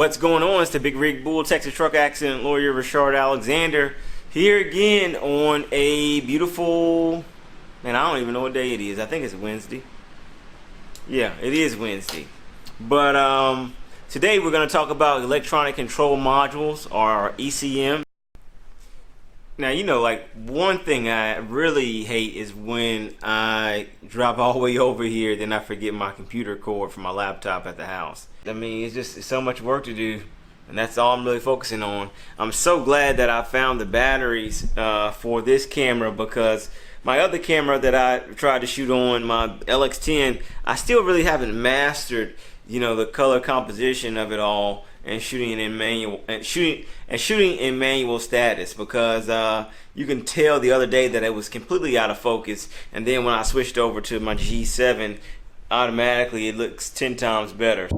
What's going on? It's the Big Rig Bull, Texas truck accident lawyer Reshard Alexander, here again on a beautiful, man, I don't even know what day it is. I think it's Wednesday. Yeah, it is Wednesday. But today we're going to talk about electronic control modules, or ECM. Now, you know, like, one thing I really hate is when I drive all the way over here, then I forget my computer cord for my laptop at the house. I mean, it's so much work to do, and that's all I'm really focusing on. I'm so glad that I found the batteries for this camera, because my other camera that I tried to shoot on, my LX10, I still really haven't mastered, you know, the color composition of it all, and shooting in manual status, because you can tell the other day that it was completely out of focus, and then when I switched over to my G7, automatically it looks 10 times better.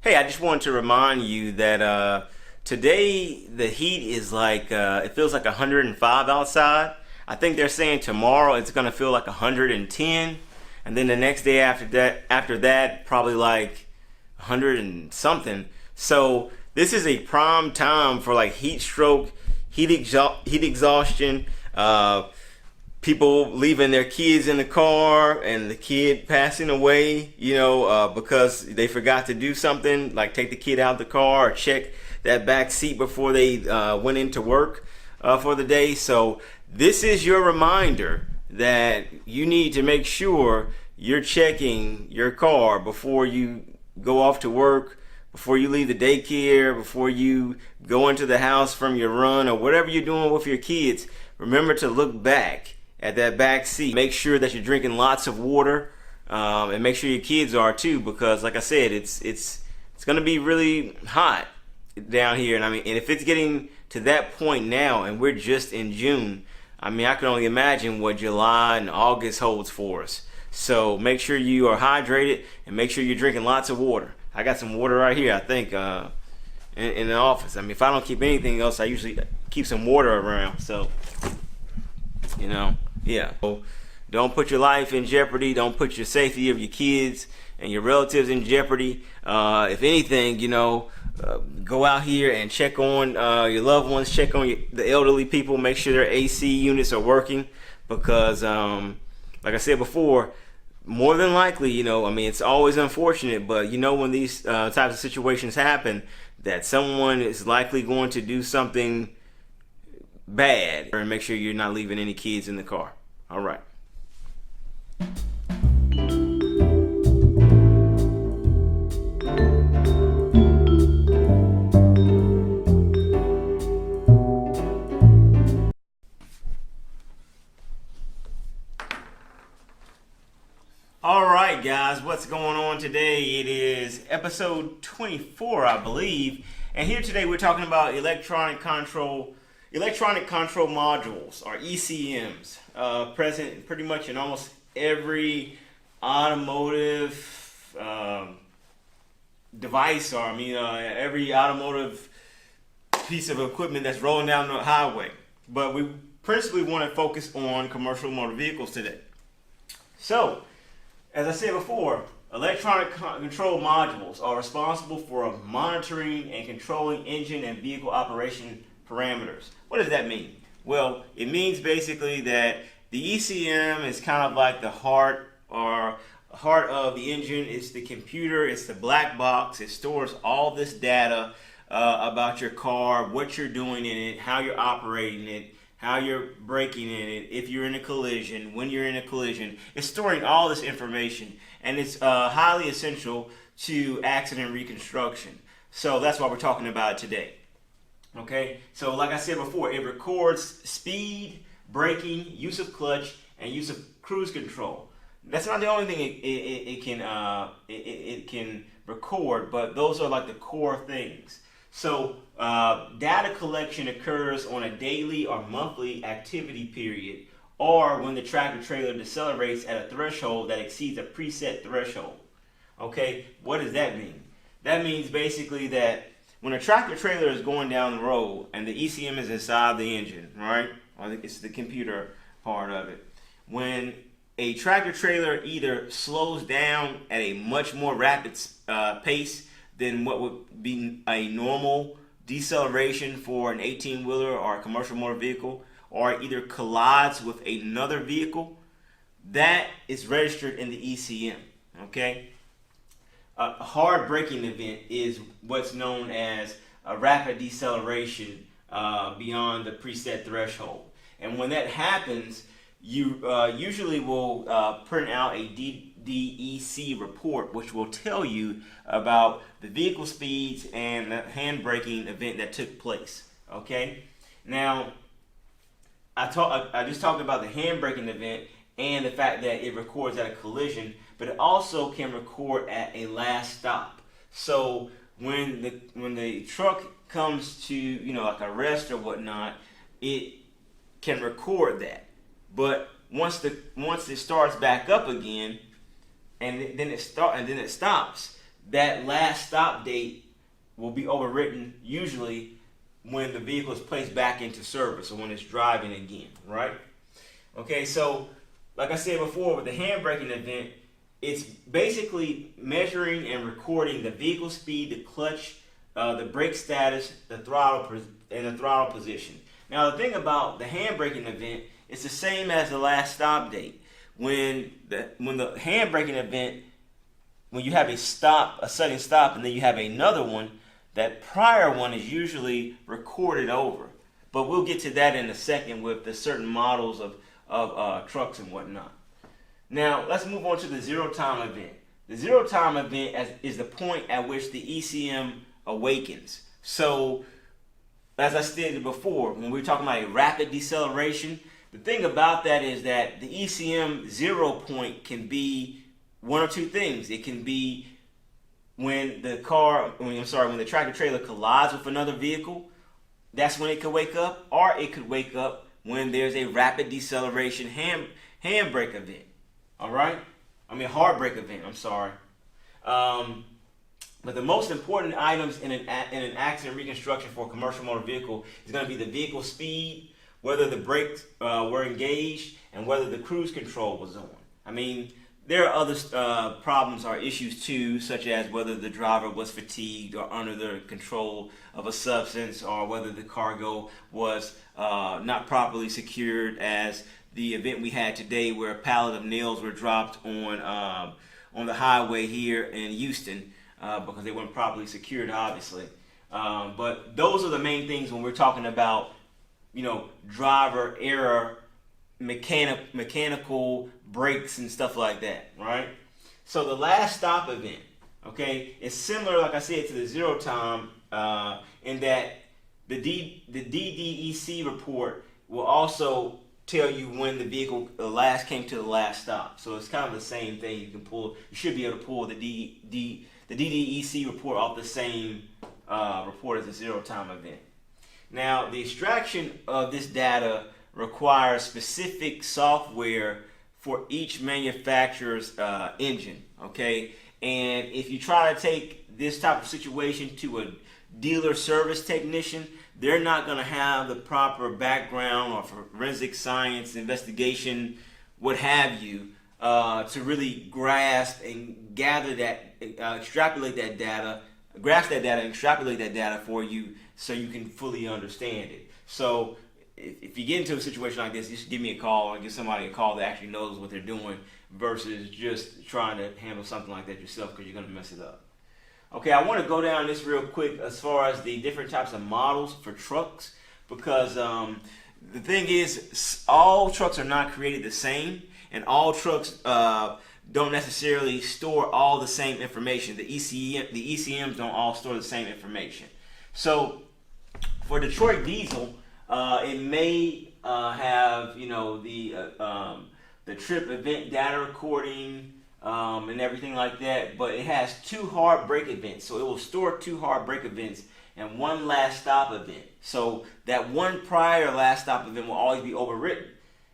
Hey, I just wanted to remind you that today the heat is like, it feels like 105 outside. I think they're saying tomorrow it's going to feel like 110. And then the next day after that, probably like 100 and something. So this is a prime time for like heat stroke, heat exhaustion, people leaving their kids in the car and the kid passing away, you know, because they forgot to do something, like take the kid out of the car or check that back seat before they went into work for the day. So this is your reminder that you need to make sure you're checking your car before you go off to work, before you leave the daycare, before you go into the house from your run, or whatever you're doing with your kids. Remember to look back at that back seat. Make sure that you're drinking lots of water, and make sure your kids are too, because like I said, it's gonna be really hot down here. And I mean, and if it's getting to that point now, and we're just in June, I mean, I can only imagine what July and August holds for us. So make sure you are hydrated, and make sure you're drinking lots of water. I got some water right here, I think, in the office. I mean, if I don't keep anything else, I usually keep some water around. So, you know, yeah. So don't put your life in jeopardy. Don't put your safety of your kids and your relatives in jeopardy. If anything, you know, go out here and check on your loved ones. Check on the elderly people. Make sure their AC units are working, because, like I said before, more than likely, you know, I mean, it's always unfortunate, but you know, when these types of situations happen, that someone is likely going to do something bad. And make sure you're not leaving any kids in the car. All right. All right, guys, what's going on today? It is episode 24, I believe, and here today we're talking about electronic control modules, or ECMs, present pretty much in almost every automotive device, or every automotive piece of equipment that's rolling down the highway. But we principally want to focus on commercial motor vehicles today. So, as I said before, electronic control modules are responsible for monitoring and controlling engine and vehicle operation parameters. What does that mean? Well, it means basically that the ECM is kind of like the heart of the engine. It's the computer, it's the black box. It stores all this data about your car, what you're doing in it, how you're operating it, how you're braking in it, if you're in a collision, when you're in a collision. It's storing all this information, and it's highly essential to accident reconstruction. So that's why we're talking about it today. Okay, so like I said before, it records speed, braking, use of clutch, and use of cruise control. That's not the only thing it can record, but those are like the core things. So data collection occurs on a daily or monthly activity period, or when the tractor trailer decelerates at a threshold that exceeds a preset threshold. Okay, what does that mean? That means basically that when a tractor trailer is going down the road and the ECM is inside the engine, right? Or it's the computer part of it. When a tractor trailer either slows down at a much more rapid pace than what would be a normal deceleration for an 18-wheeler or a commercial motor vehicle, or either collides with another vehicle, that is registered in the ECM, okay? A hard braking event is what's known as a rapid deceleration beyond the preset threshold. And when that happens, you usually will print out a DDEC report, which will tell you about the vehicle speeds and the hand braking event that took place. Okay? Now, I just talked about the hand braking event and the fact that it records at a collision, but it also can record at a last stop. So when the truck comes to like a rest or whatnot, it can record that. But once it starts back up again, and then it stops, that last stop date will be overwritten usually when the vehicle is placed back into service or when it's driving again, right? Okay, so like I said before, with the hand braking event, it's basically measuring and recording the vehicle speed, the clutch, the brake status, the throttle position. Now the thing about the hand braking event, it's the same as the last stop date. When the hand braking event, when you have a sudden stop, and then you have another one, that prior one is usually recorded over. But we'll get to that in a second with the certain models of trucks and whatnot. Now let's move on to the zero time event. The zero time event is the point at which the ECM awakens. So as I stated before, when we were talking about a rapid deceleration, the thing about that is that the ECM 0 point can be one or two things. It can be when the tractor trailer collides with another vehicle. That's when it could wake up, or it could wake up when there's a rapid deceleration hand brake event. All right, hard brake event. I'm sorry. But the most important items in an accident reconstruction for a commercial motor vehicle is going to be the vehicle speed, whether the brakes were engaged, and whether the cruise control was on. There are other problems or issues too, such as whether the driver was fatigued or under the control of a substance, or whether the cargo was not properly secured, as the event we had today where a pallet of nails were dropped on the highway here in Houston because they weren't properly secured, obviously. But those are the main things when we're talking about driver error, mechanical brakes and stuff like that, right? So the last stop event, okay, is similar, like I said, to the zero time in that the DDEC report will also tell you when the vehicle last came to the last stop. So it's kind of the same thing. You should be able to pull the DDEC report off the same report as the zero time event. Now, the extraction of this data requires specific software for each manufacturer's engine, okay? And if you try to take this type of situation to dealer service technician, they're not going to have the proper background or forensic science investigation, what have you, to really grasp and gather that, extrapolate that data, grasp that data, and extrapolate that data for you so you can fully understand it. So if you get into a situation like this, you should give me a call or give somebody a call that actually knows what they're doing versus just trying to handle something like that yourself, because you're going to mess it up. Okay, I want to go down this real quick as far as the different types of models for trucks, because the thing is, all trucks are not created the same, and all trucks don't necessarily store all the same information. The ECMs don't all store the same information. So for Detroit Diesel, it may have, you know, the trip event data recording and everything like that, but it has 2 hard brake events. So it will store 2 hard brake events and 1 last stop event. So that 1 prior last stop event will always be overwritten.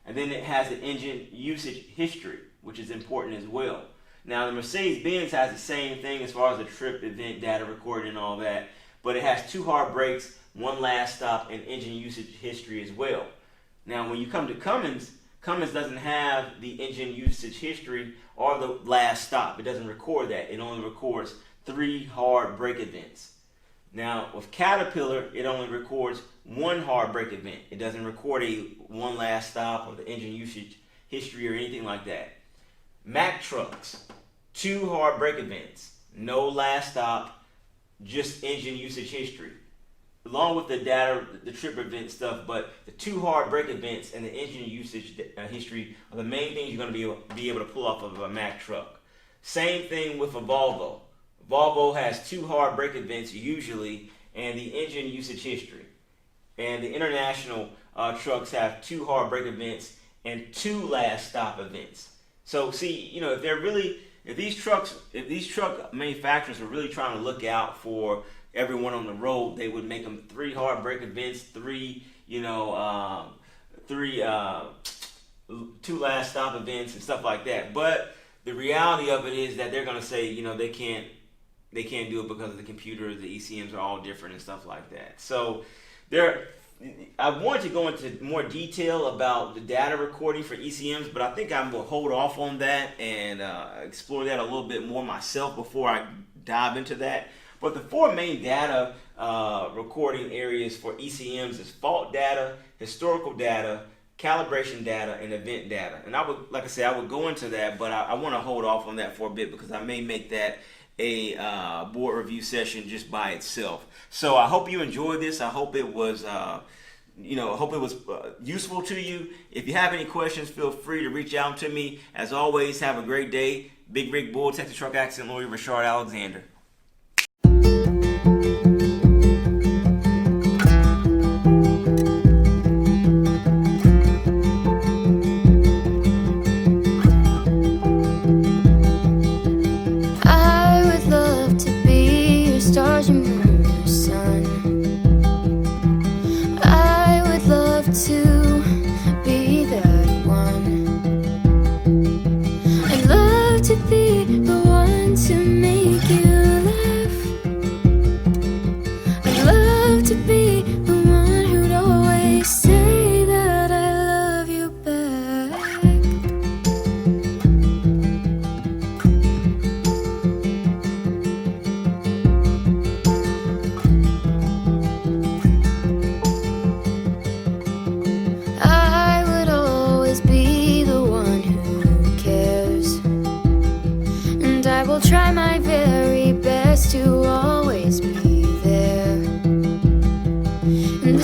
And then it has the engine usage history, which is important as well. Now the Mercedes-Benz has the same thing as far as the trip event data recording and all that, but it has 2 hard brakes, 1 last stop, and engine usage history as well. Now when you come to Cummins doesn't have the engine usage history or the last stop. It doesn't record that. It only records 3 hard brake events. Now with Caterpillar, it only records 1 hard brake event. It doesn't record a 1 last stop or the engine usage history or anything like that. Mack trucks, 2 hard brake events, no last stop, just engine usage history, along with the data, the trip event stuff. But the 2 hard brake events and the engine usage history are the main things you're going to be able to pull off of a Mack truck. Same thing with a Volvo. Volvo has 2 hard brake events usually, and the engine usage history. And the International trucks have 2 hard brake events and 2 last stop events. So see, you know, if these truck manufacturers are really trying to look out for everyone on the road, they would make them 3 hard brake events, 2 last stop events and stuff like that. But the reality of it is that they're going to say, you know, they can't do it because of the computers, the ECMs are all different and stuff like that. So I wanted to go into more detail about the data recording for ECMs, but I think I'm going to hold off on that and explore that a little bit more myself before I dive into that. But the 4 main data recording areas for ECMs is fault data, historical data, calibration data, and event data. And I would, like I said, I would go into that, but I want to hold off on that for a bit because I may make that a board review session just by itself. So I hope you enjoyed this. I hope it was useful to you. If you have any questions, feel free to reach out to me. As always, have a great day. Big Rig Bull, Texas Truck Accident Lawyer, Reshard Alexander. Try my very best to always be there. And the